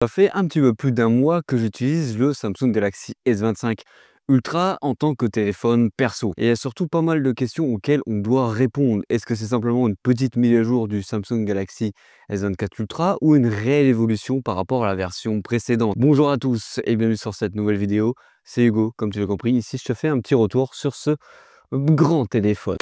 Ça fait un petit peu plus d'un mois que j'utilise le Samsung Galaxy S25 Ultra en tant que téléphone perso. Et il y a surtout pas mal de questions auxquelles on doit répondre. Est-ce que c'est simplement une petite mise à jour du Samsung Galaxy S24 Ultra ou une réelle évolution par rapport à la version précédente? Bonjour à tous et bienvenue sur cette nouvelle vidéo. C'est Hugo, comme tu l'as compris. Ici, je te fais un petit retour sur ce grand téléphone.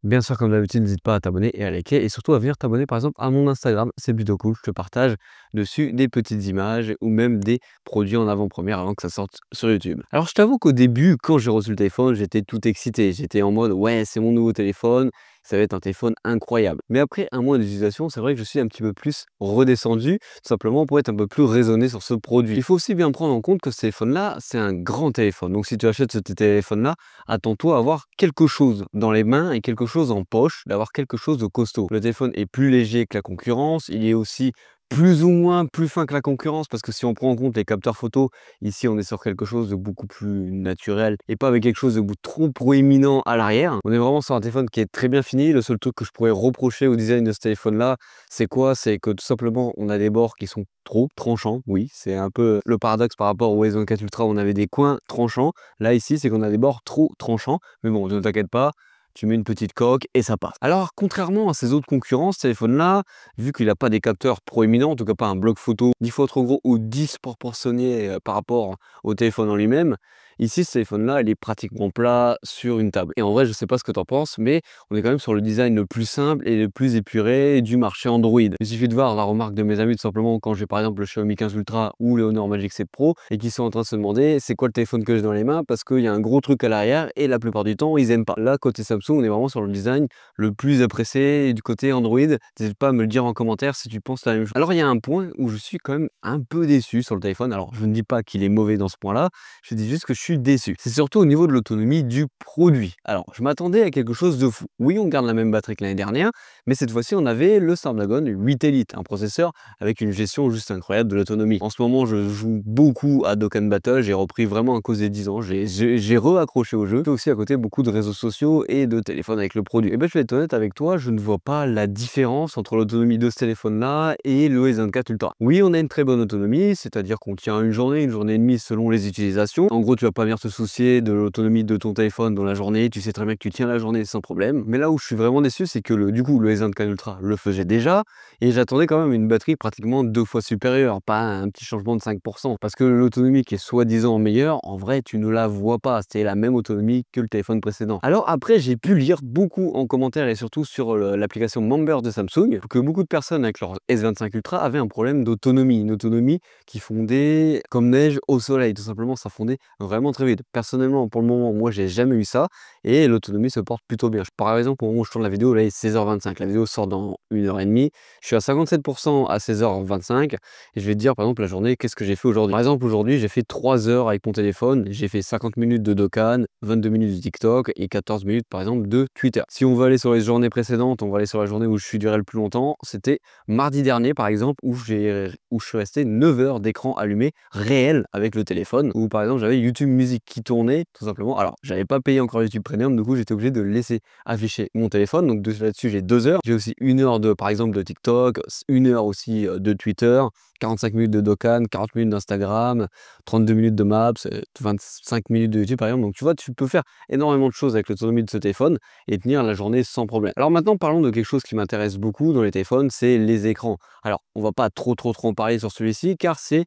Bien sûr, comme d'habitude, n'hésite pas à t'abonner et à liker et surtout à venir t'abonner par exemple à mon Instagram. C'est plutôt cool. Je te partage dessus des petites images ou même des produits en avant-première avant que ça sorte sur YouTube. Alors, je t'avoue qu'au début, quand j'ai reçu le téléphone, j'étais tout excité. J'étais en mode, ouais, c'est mon nouveau téléphone. Ça va être un téléphone incroyable. Mais après un mois d'utilisation, c'est vrai que je suis un petit peu plus redescendu, tout simplement pour être un peu plus raisonné sur ce produit. Il faut aussi bien prendre en compte que ce téléphone-là, c'est un grand téléphone. Donc, si tu achètes ce téléphone-là, attends-toi à avoir quelque chose dans les mains et quelque chose en poche, d'avoir quelque chose de costaud. Le téléphone est plus léger que la concurrence, il est aussi plus ou moins plus fin que la concurrence parce que si on prend en compte les capteurs photo, ici on est sur quelque chose de beaucoup plus naturel et pas avec quelque chose de trop proéminent à l'arrière. On est vraiment sur un téléphone qui est très bien fini. Le seul truc que je pourrais reprocher au design de ce téléphone là, c'est quoi? C'est que tout simplement on a des bords qui sont trop tranchants. Oui, c'est un peu le paradoxe par rapport au S24 Ultra où on avait des coins tranchants. Là ici c'est qu'on a des bords trop tranchants, mais bon, ne t'inquiète pas, tu mets une petite coque et ça passe. Alors, contrairement à ses autres concurrents, ce téléphone-là, vu qu'il n'a pas des capteurs proéminents, en tout cas pas un bloc photo 10 fois trop gros ou disproportionné par rapport au téléphone en lui-même, ici, ce téléphone-là, il est pratiquement plat sur une table. Et en vrai, je sais pas ce que tu en penses, mais on est quand même sur le design le plus simple et le plus épuré du marché Android. Il suffit de voir la remarque de mes amis, tout simplement, quand j'ai par exemple le Xiaomi 15 Ultra ou le Honor Magic 7 Pro, et qui sont en train de se demander c'est quoi le téléphone que j'ai dans les mains, parce qu'il y a un gros truc à l'arrière, et la plupart du temps, ils aiment pas. Là, côté Samsung, on est vraiment sur le design le plus apprécié, et du côté Android, n'hésite pas à me le dire en commentaire si tu penses la même chose. Alors, il y a un point où je suis quand même un peu déçu sur le téléphone. Alors, je ne dis pas qu'il est mauvais dans ce point-là, je dis juste que je suis déçu. C'est surtout au niveau de l'autonomie du produit. Alors, je m'attendais à quelque chose de fou. Oui, on garde la même batterie que l'année dernière, mais cette fois-ci, on avait le Snapdragon 8 Elite, un processeur avec une gestion juste incroyable de l'autonomie. En ce moment, je joue beaucoup à Dokkan Battle, j'ai repris vraiment à cause des 10 ans, j'ai re-accroché au jeu. Je fais aussi à côté beaucoup de réseaux sociaux et de téléphones avec le produit. Et ben, je vais être honnête avec toi, je ne vois pas la différence entre l'autonomie de ce téléphone-là et le S24 Ultra. Oui, on a une très bonne autonomie, c'est-à-dire qu'on tient une journée et demie selon les utilisations. En gros, tu vas pas venir te soucier de l'autonomie de ton téléphone dans la journée, tu sais très bien que tu tiens la journée sans problème. Mais là où je suis vraiment déçu, c'est que du coup, le S24 Ultra le faisait déjà, et j'attendais quand même une batterie pratiquement 2 fois supérieure, pas un petit changement de 5%. Parce que l'autonomie qui est soi-disant meilleure, en vrai, tu ne la vois pas. C'était la même autonomie que le téléphone précédent. Alors après, j'ai pu lire beaucoup en commentaire et surtout sur l'application Members de Samsung que beaucoup de personnes avec leur S25 Ultra avaient un problème d'autonomie. Une autonomie qui fondait comme neige au soleil. Tout simplement, ça fondait vraiment très vite. Personnellement, pour le moment, moi, j'ai jamais eu ça et l'autonomie se porte plutôt bien. Par exemple, au moment où je tourne la vidéo, là, il est 16h25. La vidéo sort dans 1h30. Je suis à 57% à 16h25 et je vais te dire par exemple la journée, qu'est-ce que j'ai fait aujourd'hui. Par exemple, aujourd'hui, j'ai fait 3 heures avec mon téléphone, j'ai fait 50 minutes de Dokkan, 22 minutes de TikTok et 14 minutes par exemple de Twitter. Si on veut aller sur les journées précédentes, on va aller sur la journée où je suis duré le plus longtemps, c'était mardi dernier par exemple où je suis resté 9 heures d'écran allumé réel avec le téléphone, où par exemple j'avais YouTube Music qui tournait tout simplement. Alors, j'avais pas payé encore YouTube Premium, du coup j'étais obligé de laisser afficher mon téléphone, donc là-dessus j'ai 2 heures. J'ai aussi 1 heure de par exemple de TikTok, 1 heure aussi de Twitter, 45 minutes de Dokkan, 40 minutes d'Instagram, 32 minutes de Maps, 25 minutes de YouTube par exemple. Donc tu vois, tu peux faire énormément de choses avec l'autonomie de ce téléphone et tenir la journée sans problème. Alors maintenant, parlons de quelque chose qui m'intéresse beaucoup dans les téléphones, c'est les écrans. Alors, on va pas trop en parler sur celui-ci car c'est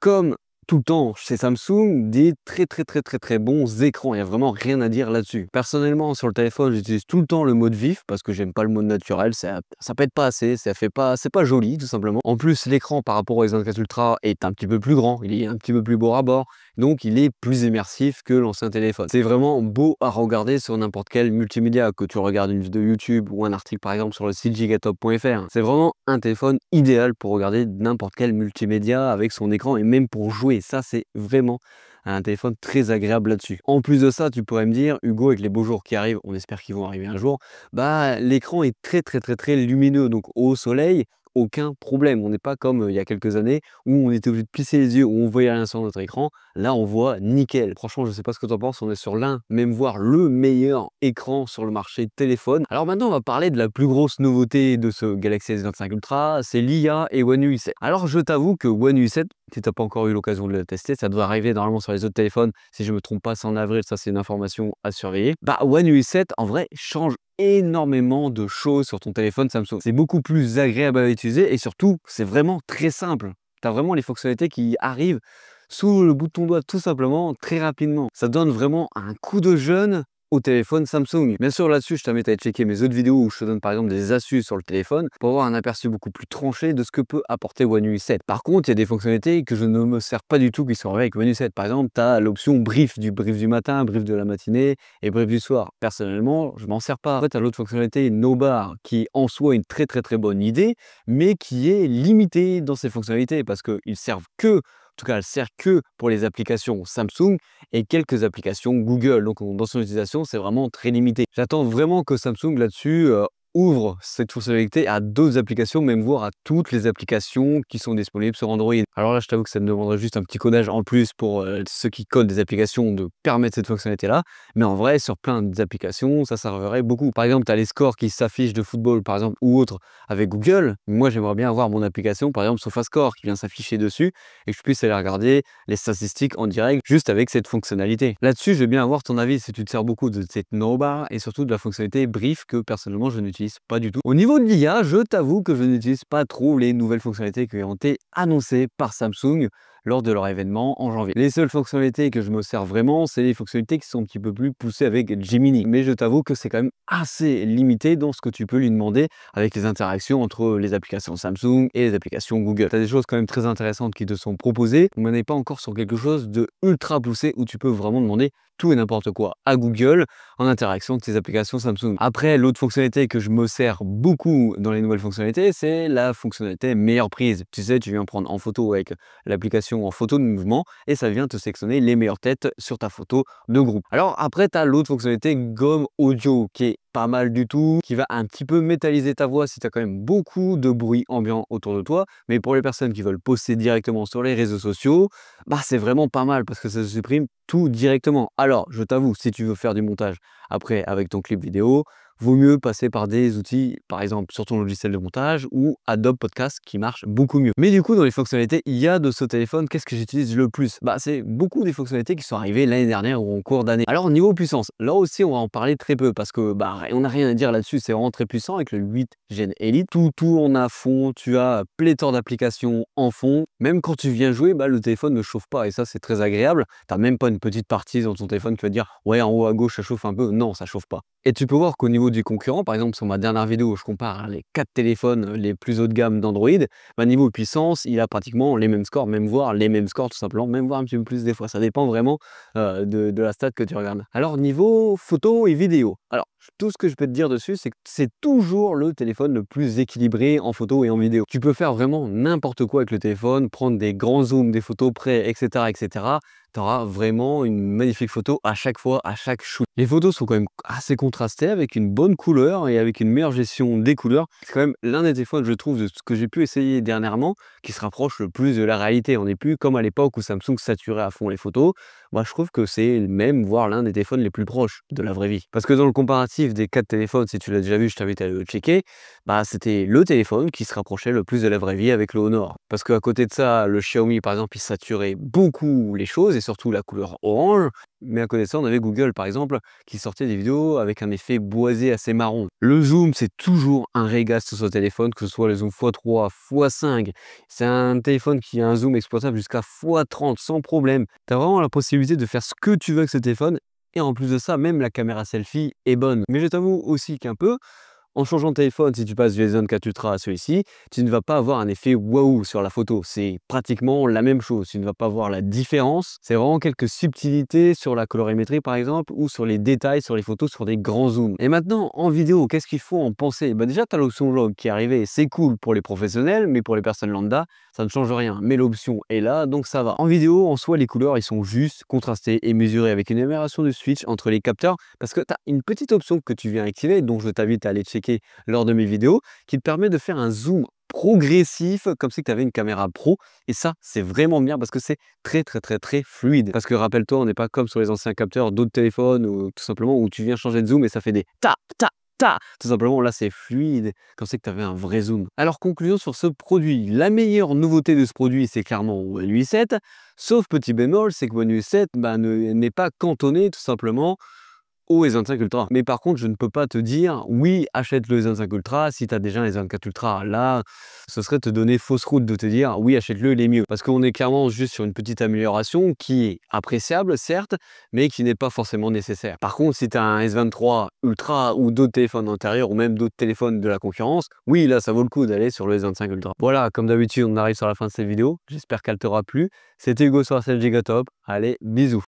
comme tout le temps chez Samsung, des très bons écrans. Il n'y a vraiment rien à dire là-dessus. Personnellement, sur le téléphone, j'utilise tout le temps le mode vif parce que j'aime pas le mode naturel. Ça pète pas assez, c'est pas joli tout simplement. En plus, l'écran par rapport au S24 Ultra est un petit peu plus grand, il est un petit peu plus beau à bord, donc il est plus immersif que l'ancien téléphone. C'est vraiment beau à regarder sur n'importe quel multimédia, que tu regardes une vidéo YouTube ou un article par exemple sur le site gigatop.fr. C'est vraiment un téléphone idéal pour regarder n'importe quel multimédia avec son écran et même pour jouer. Et ça, c'est vraiment un téléphone très agréable là-dessus. En plus de ça, tu pourrais me dire, Hugo, avec les beaux jours qui arrivent, on espère qu'ils vont arriver un jour, bah l'écran est très lumineux, donc au soleil, aucun problème. On n'est pas comme il y a quelques années où on était obligé de plisser les yeux, où on voyait rien sur notre écran. Là, on voit nickel. Franchement, je sais pas ce que tu en penses, on est sur l'un, même voire le meilleur écran sur le marché téléphone. Alors maintenant, on va parler de la plus grosse nouveauté de ce Galaxy S25 Ultra, c'est l'IA et One UI 7. Alors je t'avoue que One UI 7, si tu n'as pas encore eu l'occasion de le tester, ça doit arriver normalement sur les autres téléphones. Si je me trompe pas, c'est en avril, ça c'est une information à surveiller. Bah One UI 7 en vrai change énormément de choses sur ton téléphone Samsung. C'est beaucoup plus agréable à utiliser et surtout, c'est vraiment très simple. Tu as vraiment les fonctionnalités qui arrivent sous le bout de ton doigt tout simplement, très rapidement. Ça donne vraiment un coup de jeune au téléphone Samsung. Bien sûr, là-dessus, je t'invite à aller checker mes autres vidéos où je te donne par exemple des astuces sur le téléphone pour avoir un aperçu beaucoup plus tranché de ce que peut apporter One UI 7. Par contre, il y a des fonctionnalités que je ne me sers pas du tout qui sont arrivées avec One UI 7. Par exemple, tu as l'option brief du matin, brief de la matinée et brief du soir. Personnellement, je m'en sers pas. En fait, tu as l'autre fonctionnalité No Bar qui est en soi une très bonne idée, mais qui est limitée dans ses fonctionnalités parce qu'ils servent que en tout cas, elle sert que pour les applications Samsung et quelques applications Google. Donc, dans son utilisation, c'est vraiment très limité. J'attends vraiment que Samsung, là-dessus, ouvre cette fonctionnalité à d'autres applications, même voire à toutes les applications qui sont disponibles sur Android. Alors là, je t'avoue que ça me demanderait juste un petit codage en plus pour ceux qui codent des applications de permettre cette fonctionnalité-là. Mais en vrai, sur plein d'applications, ça servirait beaucoup. Par exemple, tu as les scores qui s'affichent de football, par exemple, ou autre avec Google. Moi, j'aimerais bien avoir mon application, par exemple, SofaScore, qui vient s'afficher dessus et que je puisse aller regarder les statistiques en direct juste avec cette fonctionnalité. Là-dessus, je vais bien avoir ton avis si tu te sers beaucoup de cette no-bar et surtout de la fonctionnalité brief que personnellement, je n'utilise pas du tout. Au niveau de l'IA, je t'avoue que je n'utilise pas trop les nouvelles fonctionnalités qui ont été annoncées par Samsung lors de leur événement en janvier. Les seules fonctionnalités que je me sers vraiment, c'est les fonctionnalités qui sont un petit peu plus poussées avec Gemini. Mais je t'avoue que c'est quand même assez limité dans ce que tu peux lui demander avec les interactions entre les applications Samsung et les applications Google. Tu as des choses quand même très intéressantes qui te sont proposées, mais on n'est pas encore sur quelque chose de ultra poussé où tu peux vraiment demander tout et n'importe quoi à Google en interaction avec tes applications Samsung. Après, l'autre fonctionnalité que je me sers beaucoup dans les nouvelles fonctionnalités, c'est la fonctionnalité meilleure prise. Tu sais, tu viens prendre en photo avec l'application en photo de mouvement et ça vient te sélectionner les meilleures têtes sur ta photo de groupe. Alors après, tu as l'autre fonctionnalité gomme audio qui est pas mal du tout, qui va un petit peu métalliser ta voix si tu as quand même beaucoup de bruit ambiant autour de toi. Mais pour les personnes qui veulent poster directement sur les réseaux sociaux, bah c'est vraiment pas mal parce que ça supprime tout directement. Alors, je t'avoue, si tu veux faire du montage après avec ton clip vidéo, vaut mieux passer par des outils, par exemple sur ton logiciel de montage ou Adobe Podcast qui marche beaucoup mieux. Mais du coup, dans les fonctionnalités IA de ce téléphone, qu'est-ce que j'utilise le plus? Bah, c'est beaucoup des fonctionnalités qui sont arrivées l'année dernière ou en cours d'année. Alors, niveau puissance, là aussi, on va en parler très peu parce que bah, on n'a rien à dire là-dessus. C'est vraiment très puissant avec le 8 Gen Elite. Tout tourne à fond, tu as pléthore d'applications en fond. Même quand tu viens jouer, bah, le téléphone ne chauffe pas et ça, c'est très agréable. Tu n'as même pas une petite partie dans ton téléphone qui va te dire ouais, en haut à gauche, ça chauffe un peu. Non, ça chauffe pas. Et tu peux voir qu'au niveau du concurrent, par exemple sur ma dernière vidéo où je compare les 4 téléphones les plus haut de gamme d'Android, bah, niveau puissance, il a pratiquement les mêmes scores, même voire les mêmes scores tout simplement, même voire un petit peu plus des fois. Ça dépend vraiment de la stat que tu regardes. Alors niveau photo et vidéo, alors tout ce que je peux te dire dessus, c'est que c'est toujours le téléphone le plus équilibré en photo et en vidéo. Tu peux faire vraiment n'importe quoi avec le téléphone, prendre des grands zooms, des photos près, etc. etc. Tu auras vraiment une magnifique photo à chaque fois, à chaque shoot. Les photos sont quand même assez contrastées avec une bonne couleur et avec une meilleure gestion des couleurs. C'est quand même l'un des téléphones, je trouve, de ce que j'ai pu essayer dernièrement, qui se rapproche le plus de la réalité. On n'est plus comme à l'époque où Samsung saturait à fond les photos. Moi, je trouve que c'est même, voire l'un des téléphones les plus proches de la vraie vie. Parce que dans le comparatif des 4 téléphones, si tu l'as déjà vu, je t'invite à le checker, bah, c'était le téléphone qui se rapprochait le plus de la vraie vie avec le Honor. Parce qu'à côté de ça, le Xiaomi, par exemple, il saturait beaucoup les choses et surtout la couleur orange. Mais à côté de ça, on avait Google, par exemple, qui sortait des vidéos avec un effet boisé assez marron. Le zoom, c'est toujours un régal sur ce téléphone, que ce soit le zoom x3, x5. C'est un téléphone qui a un zoom exploitable jusqu'à x30 sans problème. Tu as vraiment la possibilité de faire ce que tu veux avec ce téléphone. Et en plus de ça, même la caméra selfie est bonne. Mais je t'avoue aussi qu'un peu, en changeant de téléphone, si tu passes du S24 Ultra à celui-ci, tu ne vas pas avoir un effet waouh sur la photo. C'est pratiquement la même chose. Tu ne vas pas voir la différence. C'est vraiment quelques subtilités sur la colorimétrie, par exemple, ou sur les détails sur les photos sur des grands zooms. Et maintenant, en vidéo, qu'est-ce qu'il faut en penser? Bah déjà, tu as l'option log qui est arrivée. C'est cool pour les professionnels, mais pour les personnes lambda, ça ne change rien. Mais l'option est là, donc ça va. En vidéo, en soi, les couleurs, ils sont juste contrastés et mesurés avec une amélioration de switch entre les capteurs, parce que tu as une petite option que tu viens activer, dont je t'invite à aller checker lors de mes vidéos, qui te permet de faire un zoom progressif, comme si tu avais une caméra pro. Et ça, c'est vraiment bien parce que c'est très, très, très, très fluide. Parce que rappelle-toi, on n'est pas comme sur les anciens capteurs d'autres téléphones ou tout simplement où tu viens changer de zoom et ça fait des ta, ta, ta. Tout simplement, là, c'est fluide, comme si tu avais un vrai zoom. Alors, conclusion sur ce produit. La meilleure nouveauté de ce produit, c'est clairement One UI 7. Sauf petit bémol, c'est que One UI 7 n'est pas cantonné tout simplement au S25 Ultra. Mais par contre, je ne peux pas te dire, oui, achète le S25 Ultra si tu as déjà un S24 Ultra. Là, ce serait te donner fausse route de te dire, oui, achète-le, il est mieux. Parce qu'on est clairement juste sur une petite amélioration qui est appréciable, certes, mais qui n'est pas forcément nécessaire. Par contre, si tu as un S23 Ultra ou d'autres téléphones antérieurs ou même d'autres téléphones de la concurrence, oui, là, ça vaut le coup d'aller sur le S25 Ultra. Voilà, comme d'habitude, on arrive sur la fin de cette vidéo. J'espère qu'elle t'aura plu. C'était Hugo sur la 7 Gigatop. Allez, bisous.